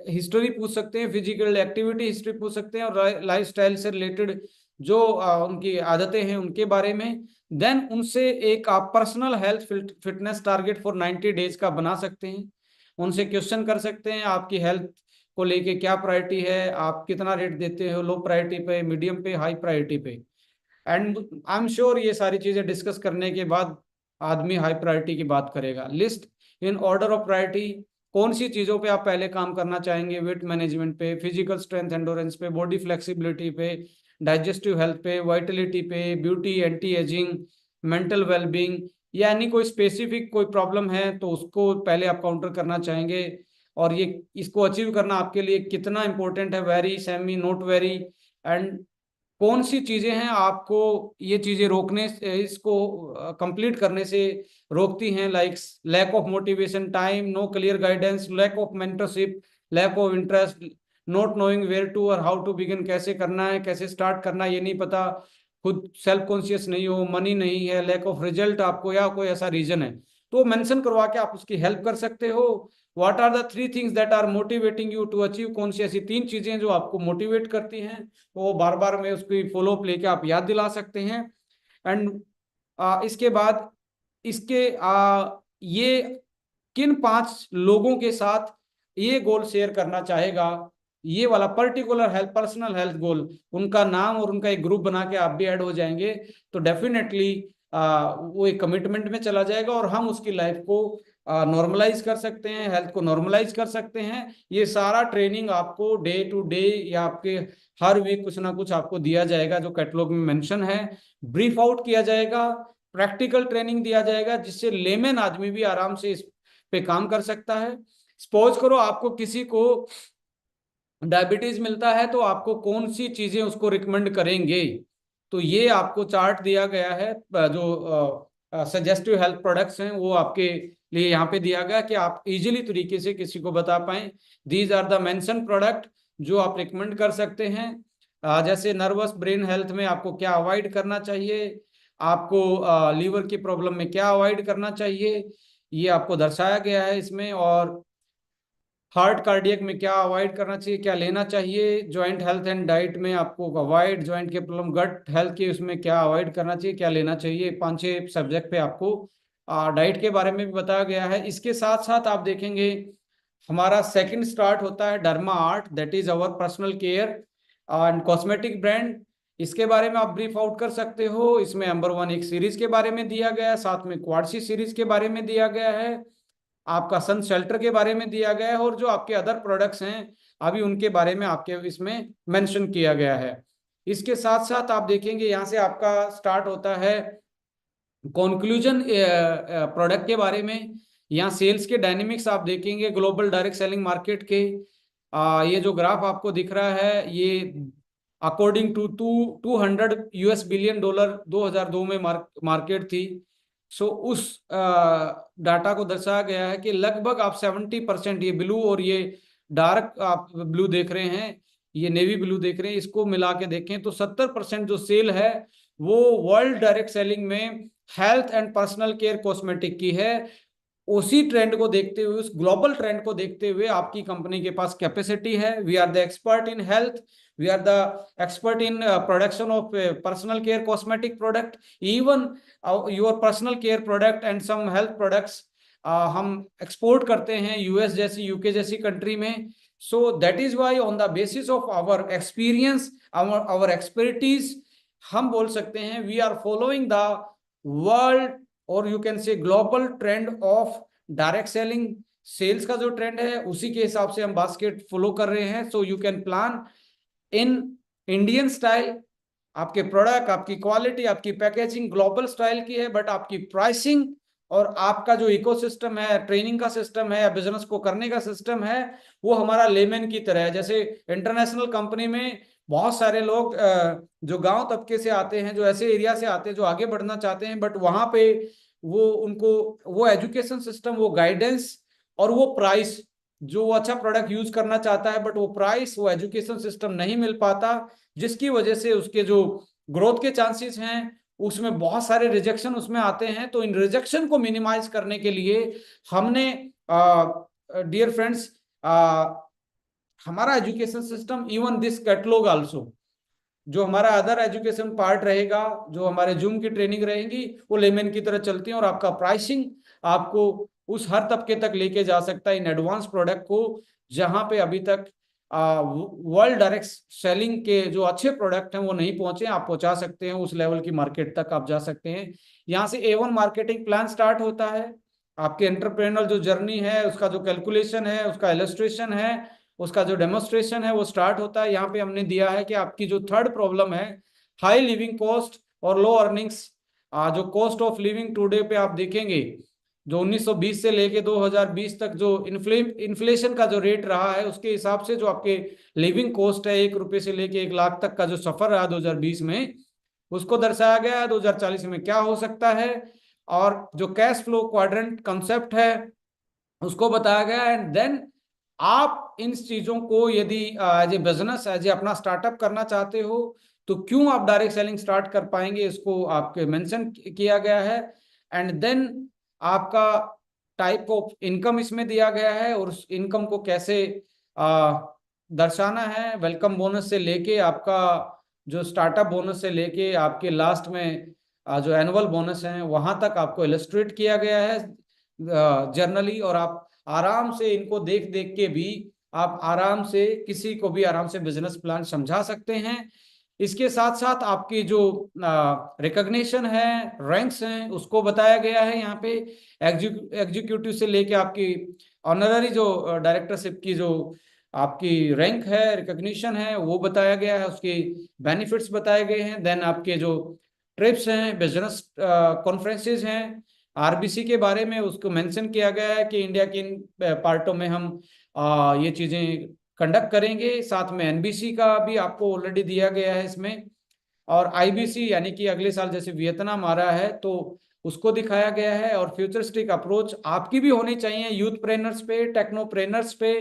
हिस्ट्री पूछ सकते हैं, फिजिकल एक्टिविटी हिस्ट्री पूछ सकते हैं, और लाइफस्टाइल से रिलेटेड जो उनकी आदतें हैं उनके बारे में। देन उनसे एक आप personal health fitness target for 90 days का बना सकते हैं। उनसे क्वेश्चन कर सकते हैं आपकी हेल्थ को लेके क्या प्रायोरिटी है, आप कितना रेट देते हो, लो प्रायोरिटी पे, मीडियम पे, हाई प्रायोरिटी पे। एंड आई एम श्योर ये सारी चीजें डिस्कस करने के बाद आदमी हाई प्रायोरिटी की बात करेगा। List in order of priority, कौन सी चीजों पे आप पहले काम करना चाहेंगे, वेट मैनेजमेंट पे, फिजिकल स्ट्रेंथ एंडोरेंस पे, बॉडी फ्लेक्सिबिलिटी पे, डाइजेस्टिव हेल्थ पे, वाइटलिटी पे, beauty, anti ageing, mental wellbeing, यानी कोई स्पेसिफिक कोई प्रॉब्लम है तो उसको पहले आप काउंटर करना चाहेंगे। और ये इसको अचीव करना आपके लिए कितना इंपॉर्टेंट है, very, semi, not very, and कौन सी चीजें हैं आपको ये चीजें रोकने से, इसको कंप्लीट करने से रोकती हैं, like lack of motivation, time, no clear guidance, lack of mentorship, lack of interest, not knowing where to और हाउ टू बिगिन, कैसे करना है, कैसे स्टार्ट करना है ये नहीं पता, खुद सेल्फ कॉन्शियस नहीं हो, मनी नहीं है, लैक ऑफ रिजल्ट आपको, या कोई ऐसा रीजन है तो मेंशन करवा के आप उसकी हेल्प कर सकते हो। What are the 3 things that are motivating you to achieve, कौन सी ऐसी 3 चीजें जो आपको मोटिवेट करती हैं, वो बार बार में उसकी फॉलोअप लेके आप याद दिला सकते हैं। एंड इसके बाद इसके ये किन 5 लोगों के साथ ये गोल शेयर करना चाहेगा, ये वाला पर्टिकुलर हेल्थ, पर्सनल हेल्थ गोल, उनका नाम और उनका एक ग्रुप बना के आप भी ऐड हो जाएंगे तो डेफिनेटली वो एक कमिटमेंट में चला जाएगा और हम उसकी लाइफ को नॉर्मलाइज कर सकते हैं, हेल्थ को नॉर्मलाइज कर सकते हैं। ये सारा ट्रेनिंग आपको डे टू डे या आपके हर वीक कुछ ना कुछ आपको दिया जाएगा, जो कैटलॉग में मेंशन है, ब्रीफ आउट किया जाएगा, प्रैक्टिकल ट्रेनिंग दिया जाएगा, जिससे लेमैन आदमी भी आराम से इस पे काम कर सकता है। सपोज करो आपको किसी को डायबिटीज मिलता है तो आपको कौन सी चीजें उसको रिकमेंड करेंगे, तो ये आपको चार्ट दिया गया है, जो सजेस्टिव हेल्थ प्रोडक्ट्स हैं वो आपके लिए यहाँ पे दिया गया कि आप इजीली तरीके से किसी को बता पाएं। These are the mention product जो आप रिकमेंड कर सकते हैं। जैसे नर्वस ब्रेन हेल्थ में आपको क्या अवॉइड करना चाहिए, आपको लीवर की प्रॉब्लम में क्या अवॉइड करना चाहिए, ये आपको दर्शाया गया है इसमें। और हार्ट कार्डियक में क्या अवॉइड करना चाहिए, क्या लेना चाहिए, जॉइंट हेल्थ एंड डाइट में आपको अवॉइड जॉइंट के प्रॉब्लम, गट हेल्थ के उसमें क्या अवॉइड करना चाहिए, क्या लेना चाहिए, 5-6 सब्जेक्ट पे आपको डाइट के बारे में भी बताया गया है। इसके साथ साथ आप देखेंगे हमारा सेकंड स्टार्ट होता है derma art, that is our personal care and cosmetic brand. इसके बारे में आप ब्रीफ आउट कर सकते हो। इसमें नंबर 1 एक सीरीज के बारे में दिया गया है, साथ में क्वाडसी सीरीज के बारे में दिया गया है, आपका सन शेल्टर के बारे में दिया गया है, और जो आपके अदर प्रोडक्ट्स हैं अभी उनके बारे में आपके इसमें मेंशन किया गया है। इसके साथ साथ आप देखेंगे यहाँ से आपका स्टार्ट होता है कंक्लूजन प्रोडक्ट के बारे में। यहाँ सेल्स के डायनेमिक्स आप देखेंगे ग्लोबल डायरेक्ट सेलिंग मार्केट के। ये जो ग्राफ आपको दिख रहा है ये according to 200 US billion dollar 2002 में मार्केट थी। सो उस डाटा को दर्शाया गया है कि लगभग आप 70%, ये ब्लू और ये डार्क आप ब्लू देख रहे हैं, ये नेवी ब्लू देख रहे हैं, इसको मिला के देखें तो 70% जो सेल है वो वर्ल्ड डायरेक्ट सेलिंग में health and personal care cosmetic की है। उसी ट्रेंड को देखते हुए, उस ग्लोबल ट्रेंड को देखते हुए आपकी कंपनी के पास कैपेसिटी है। We are the expert in health, we are the expert in production of personal care cosmetic product, even your personal care product and some health products हम एक्सपोर्ट करते हैं यूएस जैसी, यूके जैसी country में। So that is why on the basis of our experience, our expertise, हम बोल सकते हैं we are following the world और you can say global trend of direct selling. Sales का जो ट्रेंड है उसी के हिसाब से हम बास्केट फॉलो कर रहे हैं। So you can plan in Indian style, आपके प्रोडक्ट, आपकी क्वालिटी, आपकी पैकेजिंग ग्लोबल स्टाइल की है, बट आपकी प्राइसिंग और आपका जो इकोसिस्टम है, ट्रेनिंग का सिस्टम है या बिजनेस को करने का सिस्टम है, वो हमारा लेमन की तरह है। जैसे इंटरनेशनल कंपनी में बहुत सारे लोग जो गांव तबके से आते हैं, जो ऐसे एरिया से आते हैं जो आगे बढ़ना चाहते हैं, बट वहां पे वो उनको वो एजुकेशन सिस्टम, वो गाइडेंस और वो प्राइस, जो वो अच्छा प्रोडक्ट यूज करना चाहता है बट वो प्राइस, वो एजुकेशन सिस्टम नहीं मिल पाता, जिसकी वजह से उसके जो ग्रोथ के चांसेस हैं उसमें बहुत सारे रिजेक्शन उसमें आते हैं। तो इन रिजेक्शन को मिनिमाइज करने के लिए हमने डियर फ्रेंड्स हमारा education system, even this catalogue also, जो हमारा अदर एजुकेशन पार्ट रहेगा, जो हमारे जूम की ट्रेनिंग रहेगी, वो लेमन की तरह चलती है और आपका प्राइसिंग आपको उस हर तबके तक लेके जा सकता है इन एडवांस प्रोडक्ट को, जहां पे अभी तक वर्ल्ड डायरेक्ट सेलिंग के जो अच्छे प्रोडक्ट हैं वो नहीं पहुंचे, आप पहुंचा सकते हैं उस लेवल की मार्केट तक आप जा सकते हैं। यहाँ से A1 मार्केटिंग प्लान स्टार्ट होता है। आपके एंटरप्रेन्योर जो जर्नी है उसका जो कैलकुलेशन है, उसका इलस्ट्रेशन है, उसका जो डेमोस्ट्रेशन है वो स्टार्ट होता है। यहाँ पे हमने दिया है कि आपकी जो थर्ड प्रॉब्लम है हाई लिविंग कॉस्ट और लो अर्निंग्स, जो कॉस्ट ऑफ लिविंग टुडे पे आप देखेंगे जो 1920 से लेके 2020 तक जो इन्फ्लेशन का जो रेट रहा है उसके हिसाब से जो आपके लिविंग कॉस्ट है 1 रुपए से लेके 1 लाख तक का जो सफर रहा 2020 में, उसको दर्शाया गया है 2040 में क्या हो सकता है। और जो कैश फ्लो क्वाड्रेंट कंसेप्ट है उसको बताया गया है। एंड देन आप इन चीजों को यदि as a business, as a अपना स्टार्टअप करना चाहते हो तो क्यों आप डायरेक्ट सेलिंग स्टार्ट कर पाएंगे, इसको आपके मेंशन किया गया है। एंड देन आपका टाइप ऑफ इनकम इसमें दिया गया है और उस इनकम को कैसे दर्शाना है, वेलकम बोनस से लेके आपका जो स्टार्टअप बोनस से लेके आपके लास्ट में जो एनुअल बोनस है वहां तक आपको इलस्ट्रेट किया गया है जर्नली। और आप आराम से इनको देख देख के भी आप आराम से किसी को भी आराम से बिजनेस प्लान समझा सकते हैं। इसके साथ साथ आपकी जो रिकॉग्निशन है, रैंक्स हैं, उसको बताया गया है यहाँ पे। एग्जीक्यूटिव से लेके आपकी ऑनररी जो डायरेक्टरशिप की जो आपकी रैंक है, रिकॉग्निशन है, वो बताया गया है, उसके बेनिफिट्स बताए गए हैं। देन आपके जो ट्रिप्स हैं, बिजनेस कॉन्फ्रेंसेज हैं, आरबीसी के बारे में उसको मेंशन किया गया है कि इंडिया के इन पार्टों में हम ये चीजें कंडक्ट करेंगे। साथ में एनबीसी का भी आपको ऑलरेडी दिया गया है इसमें, और आईबीसी यानी कि अगले साल जैसे वियतनाम आ रहा है तो उसको दिखाया गया है। और फ्यूचरिस्टिक अप्रोच आपकी भी होनी चाहिए यूथ प्रेनर्स पे, टेक्नोप्रेनर्स पे,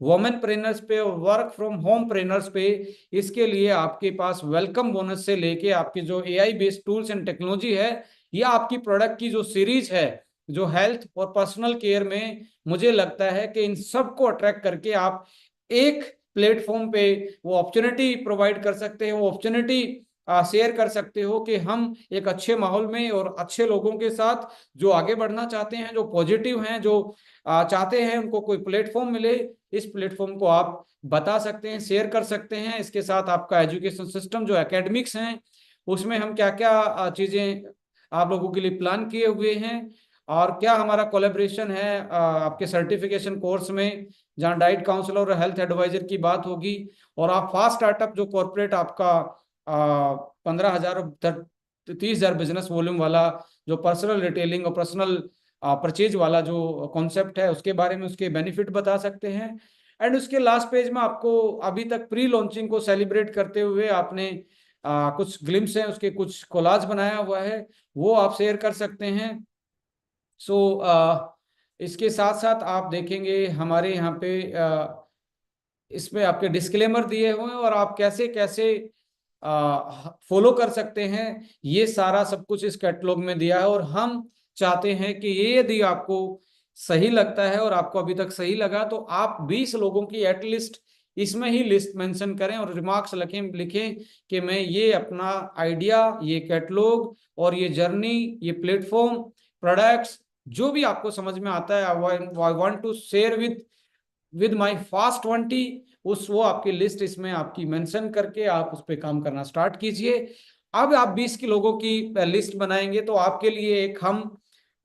वुमेन प्रेनर्स पे और वर्क फ्रॉम होम प्रेनर्स पे। इसके लिए आपके पास वेलकम बोनस से लेके आपकी जो AI based tools and technology है, या आपकी प्रोडक्ट की जो सीरीज है जो हेल्थ और पर्सनल केयर में, मुझे लगता है कि इन सबको अट्रैक्ट करके आप एक प्लेटफॉर्म पे वो अपॉर्चुनिटी प्रोवाइड कर सकते हैं। वो अपॉर्चुनिटी शेयर कर सकते हो कि हम एक अच्छे माहौल में और अच्छे लोगों के साथ जो आगे बढ़ना चाहते हैं, जो पॉजिटिव हैं, जो चाहते हैं उनको कोई प्लेटफॉर्म मिले, इस प्लेटफॉर्म को आप बता सकते हैं, शेयर कर सकते हैं। इसके साथ आपका एजुकेशन सिस्टम जो एकेडमिक्स हैं उसमें हम क्या क्या चीज़ें आप लोगों के लिए प्लान किए हुए हैं, और क्या हमारा कोलेब्रेशन है आपके सर्टिफिकेशन कोर्स में, जहाँ डाइट काउंसलर और हेल्थ एडवाइजर की बात होगी। और आप फास्ट स्टार्टअप जो कॉर्पोरेट आपका 15,000 30,000 बिजनेस वॉल्यूम वाला जो पर्सनल रिटेलिंग और पर्सनल परचेज वाला जो कॉन्सेप्ट है उसके बारे में, उसके बेनिफिट बता सकते हैं। एंड उसके लास्ट पेज में आपको अभी तक प्री लॉन्चिंग को सेलिब्रेट करते हुए आपने कुछ ग्लिम्स हैं उसके, कुछ कोलाज बनाया हुआ है, वो आप शेयर कर सकते हैं। सो इसके साथ साथ आप देखेंगे हमारे यहाँ पे इसमें आपके डिस्क्लेमर दिए हुए हैं और आप कैसे कैसे फॉलो कर सकते हैं, ये सारा सब कुछ इस कैटलॉग में दिया है। और हम चाहते हैं कि ये यदि आपको सही लगता है और आपको अभी तक सही लगा तो आप 20 लोगों की एटलीस्ट इसमें ही लिस्ट मेंशन करें और रिमार्क्स लिखें लिखें कि मैं ये अपना आइडिया, ये कैटलॉग और ये जर्नी, ये प्लेटफॉर्म, प्रोडक्ट्स जो भी आपको समझ में आता है, I want to share with my fast 20, उस वो आपकी लिस्ट इसमें आपकी मेंशन करके आप उस पर काम करना स्टार्ट कीजिए। अब आप 20 की लोगों की लिस्ट बनाएंगे तो आपके लिए एक हम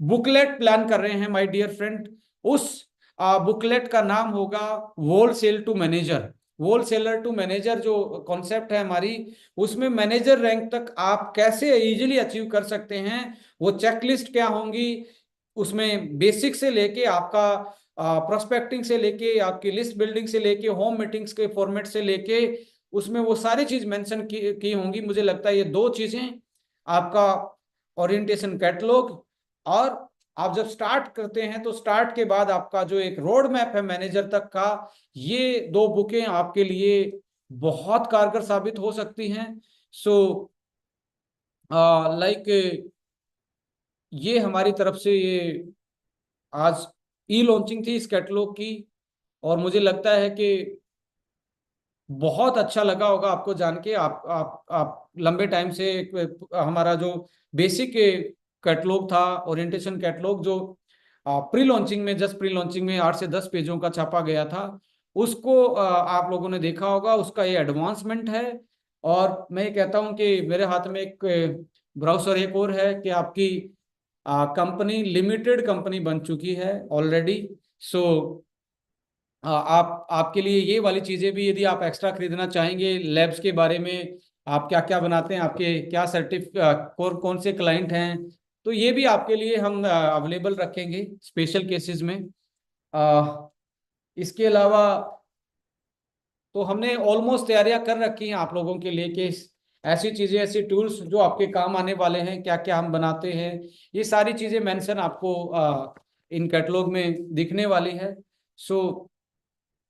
बुकलेट प्लान कर रहे हैं माय डियर फ्रेंड। उस बुकलेट का नाम होगा wholesale to manager. Wholesaler to manager जो कॉन्सेप्ट है हमारी, उसमें मैनेजर रैंक तक आप कैसे इजीली अचीव कर सकते हैं, वो चेकलिस्ट क्या होंगी, उसमें बेसिक से लेके आपका प्रोस्पेक्टिंग से लेके आपकी लिस्ट बिल्डिंग से लेके होम मीटिंग्स के फॉर्मेट से लेके उसमें वो सारी चीज मेंशन की होंगी। मुझे लगता है ये दो चीजें, आपका ओरिएंटेशन कैटलॉग, और आप जब स्टार्ट करते हैं तो स्टार्ट के बाद आपका जो एक रोड मैप है मैनेजर तक का, ये दो बुकें आपके लिए बहुत कारगर साबित हो सकती हैं। सो लाइक ये हमारी तरफ से ये आज ई लॉन्चिंग थी इस कैटलॉग की, और मुझे लगता है कि बहुत अच्छा लगा होगा आपको जान के। आप लंबे टाइम से हमारा जो बेसिक कैटलॉग था, ओरिएंटेशन कैटलॉग जो प्री लॉन्चिंग में, जस्ट प्री लॉन्चिंग में 8 से 10 पेजों का छापा गया था, उसको आप लोगों ने देखा होगा। उसका ये एडवांसमेंट है। और मैं ये कहता हूँ कि मेरे हाथ में एक ब्राउजर एक और है कि आपकी कंपनी लिमिटेड कंपनी बन चुकी है ऑलरेडी। सो आप आपके लिए ये वाली चीजें भी, यदि आप एक्स्ट्रा खरीदना चाहेंगे लैब्स के बारे में, आप क्या क्या बनाते हैं, आपके क्या कौन कौन से क्लाइंट हैं, तो ये भी आपके लिए हम अवेलेबल रखेंगे स्पेशल केसेस में। अ, इसके अलावा तो हमने ऑलमोस्ट तैयारियां कर रखी हैं आप लोगों के लिए कि ऐसी चीजें, ऐसी टूल्स जो आपके काम आने वाले हैं, क्या क्या हम बनाते हैं, ये सारी चीजें मेंशन आपको इन कैटलॉग में दिखने वाली है। सो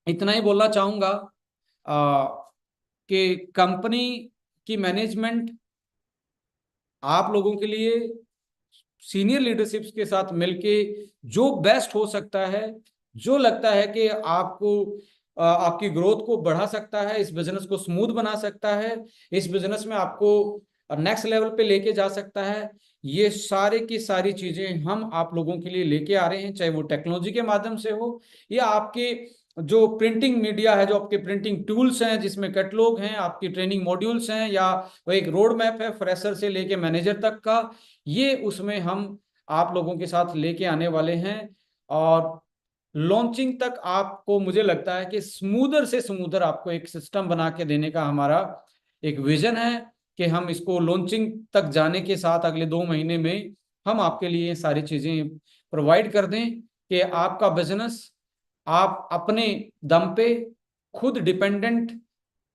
इतना ही बोलना चाहूंगा कि कंपनी की मैनेजमेंट आप लोगों के लिए सीनियर लीडरशिप्स के साथ मिलके जो बेस्ट हो सकता है, जो लगता है कि आपको आपकी ग्रोथ को बढ़ा सकता है, इस बिजनेस को स्मूथ बना सकता है, इस बिजनेस में आपको नेक्स्ट लेवल पे लेके जा सकता है, ये सारे की सारी चीजें हम आप लोगों के लिए लेके आ रहे हैं। चाहे वो टेक्नोलॉजी के माध्यम से हो या आपके जो प्रिंटिंग मीडिया है, जो आपके प्रिंटिंग टूल्स हैं जिसमें कैटलॉग हैं, आपकी ट्रेनिंग मॉड्यूल्स हैं, या वो एक रोड मैप है फ्रेशर से लेके मैनेजर तक का, ये उसमें हम आप लोगों के साथ लेके आने वाले हैं। और लॉन्चिंग तक आपको, मुझे लगता है कि स्मूदर से स्मूदर आपको एक सिस्टम बना के देने का हमारा एक विजन है कि हम इसको लॉन्चिंग तक जाने के साथ अगले 2 महीने में हम आपके लिए सारी चीजें प्रोवाइड कर दें कि आपका बिजनेस आप अपने दम पे खुद डिपेंडेंट,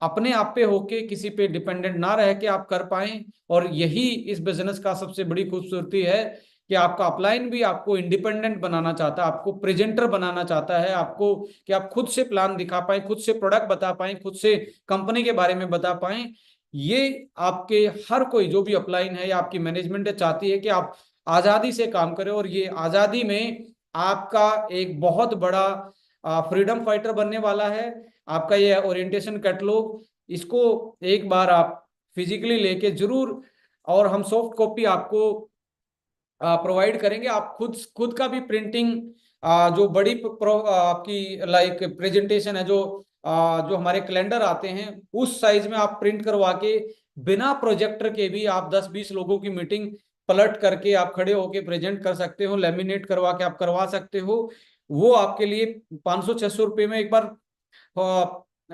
अपने आप पे होके किसी पे डिपेंडेंट ना रह के आप कर पाएं। और यही इस बिजनेस का सबसे बड़ी खूबसूरती है कि आपका अपलाइन भी आपको इंडिपेंडेंट बनाना चाहता है, आपको प्रेजेंटर बनाना चाहता है, आपको कि आप खुद से प्लान दिखा पाए, खुद से प्रोडक्ट बता पाए, खुद से कंपनी के बारे में बता पाए। ये आपके हर कोई जो भी अपलाइन है या आपकी मैनेजमेंट चाहती है कि आप आज़ादी से काम करें, और ये आज़ादी में आपका एक बहुत बड़ा फ्रीडम फाइटर बनने वाला है आपका ये ओरिएंटेशन कैटलॉग। इसको एक बार आप फिजिकली लेके जरूर, और हम सॉफ्ट कॉपी आपको प्रोवाइड करेंगे। आप खुद खुद का भी प्रिंटिंग, जो बड़ी आपकी लाइक प्रेजेंटेशन है, जो हमारे कैलेंडर आते हैं उस साइज में आप प्रिंट करवा के, बिना प्रोजेक्टर के भी आप 10-20 लोगों की मीटिंग पलट करके आप खड़े होके प्रेजेंट कर सकते हो, लेमिनेट करवा के आप करवा सकते हो। वो आपके लिए 500-600 रुपये में एक बार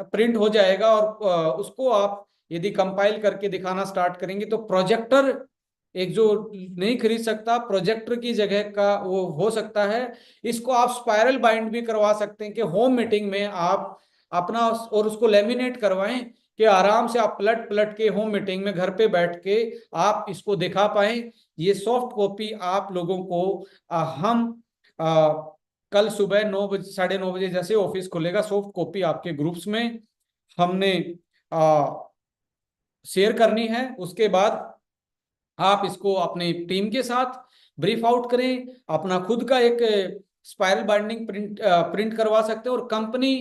प्रिंट हो जाएगा। और उसको आप यदि कंपाइल करके दिखाना स्टार्ट करेंगे तो प्रोजेक्टर, एक जो नहीं खरीद सकता प्रोजेक्टर की जगह का वो हो सकता है। इसको आप स्पाइरल बाइंड भी करवा सकते हैं कि होम मीटिंग में आप अपना, और उसको लेमिनेट करवाएं कि आराम से आप पलट पलट के होम मीटिंग में घर पे बैठ के आप इसको दिखा पाए। ये सॉफ्ट कॉपी आप लोगों को हम कल सुबह 9 बजे, 9:30 बजे जैसे ऑफिस खुलेगा, सॉफ्ट कॉपी आपके ग्रुप्स में हमने शेयर करनी है। उसके बाद आप इसको अपनी टीम के साथ ब्रीफ आउट करें, अपना खुद का एक स्पाइरल बाइंडिंग प्रिंट करवा सकते हैं, और कंपनी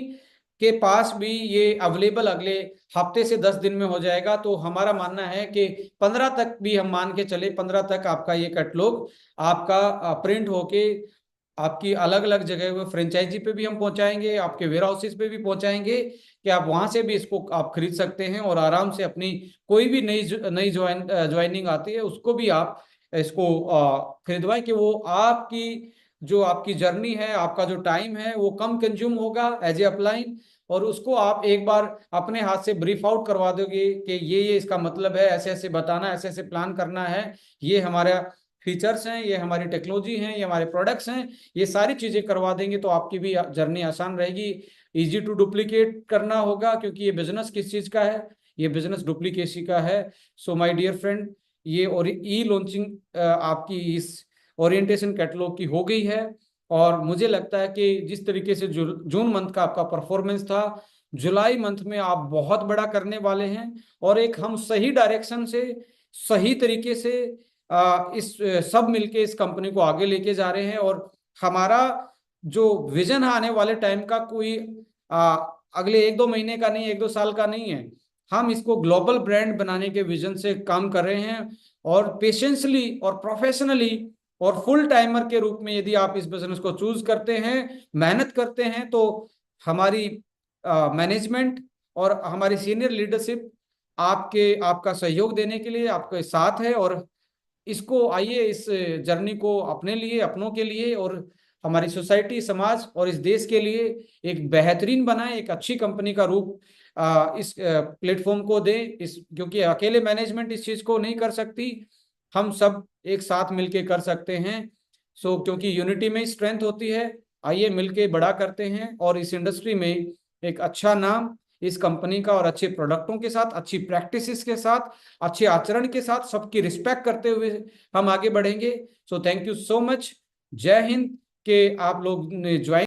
के पास भी ये अवेलेबल अगले हफ्ते से 10 दिन में हो जाएगा। तो हमारा मानना है कि 15 तक भी हम मान के चले, 15 तक आपका ये कैटलॉग आपका प्रिंट होके आपकी अलग अलग जगह हुए फ्रेंचाइजी पे भी हम पहुंचाएंगे, आपके वेयर हाउसेस पे भी पहुंचाएंगे, कि आप वहां से भी इसको आप खरीद सकते हैं और आराम से अपनी कोई भी नई ज्वाइनिंग आती है उसको भी आप इसको खरीदवाएं, कि वो आपकी जो आपकी जर्नी है, आपका जो टाइम है वो कम कंज्यूम होगा एज ए अपलाइन। और उसको आप एक बार अपने हाथ से ब्रीफ आउट करवा दोगे कि ये इसका मतलब है, ऐसे ऐसे बताना, ऐसे ऐसे प्लान करना है, ये हमारा फीचर्स हैं, ये हमारी टेक्नोलॉजी हैं, ये हमारे प्रोडक्ट्स हैं, ये सारी चीजें करवा देंगे तो आपकी भी जर्नी आसान रहेगी। इजी टू डुप्लीकेट करना होगा, क्योंकि ये बिजनेस किस चीज का है, ये बिजनेस डुप्लीकेसी का है। सो माय डियर फ्रेंड, ये और ई लॉन्चिंग आपकी इस ओरिएंटेशन कैटलॉग की हो गई है। और मुझे लगता है कि जिस तरीके से जून मंथ का आपका परफॉर्मेंस था, जुलाई मंथ में आप बहुत बड़ा करने वाले हैं, और एक हम सही डायरेक्शन से, सही तरीके से इस सब मिलके इस कंपनी को आगे लेके जा रहे हैं। और हमारा जो विजन है आने वाले टाइम का, कोई आ, अगले 1-2 महीने का नहीं, 1-2 साल का नहीं है। हम इसको ग्लोबल ब्रांड बनाने के विजन से काम कर रहे हैं, और पेशेंसली और प्रोफेशनली और फुल टाइमर के रूप में यदि आप इस बिजनेस को चूज करते हैं, मेहनत करते हैं, तो हमारी मैनेजमेंट और हमारी सीनियर लीडरशिप आपका सहयोग देने के लिए आपके साथ है। और इसको आइए, इस जर्नी को अपने लिए, अपनों के लिए, और हमारी सोसाइटी, समाज और इस देश के लिए एक बेहतरीन बनाए, एक अच्छी कंपनी का रूप इस प्लेटफॉर्म को दे। क्योंकि अकेले मैनेजमेंट इस चीज को नहीं कर सकती, हम सब एक साथ मिलके कर सकते हैं। क्योंकि यूनिटी में स्ट्रेंथ होती है। आइए मिलके बड़ा करते हैं, और इस इंडस्ट्री में एक अच्छा नाम इस कंपनी का, और अच्छे प्रोडक्टों के साथ, अच्छी प्रैक्टिसेस के साथ, अच्छे आचरण के साथ, सबकी रिस्पेक्ट करते हुए हम आगे बढ़ेंगे। So thank you so much. जय हिंद। के आप लोग ने ज्वाइन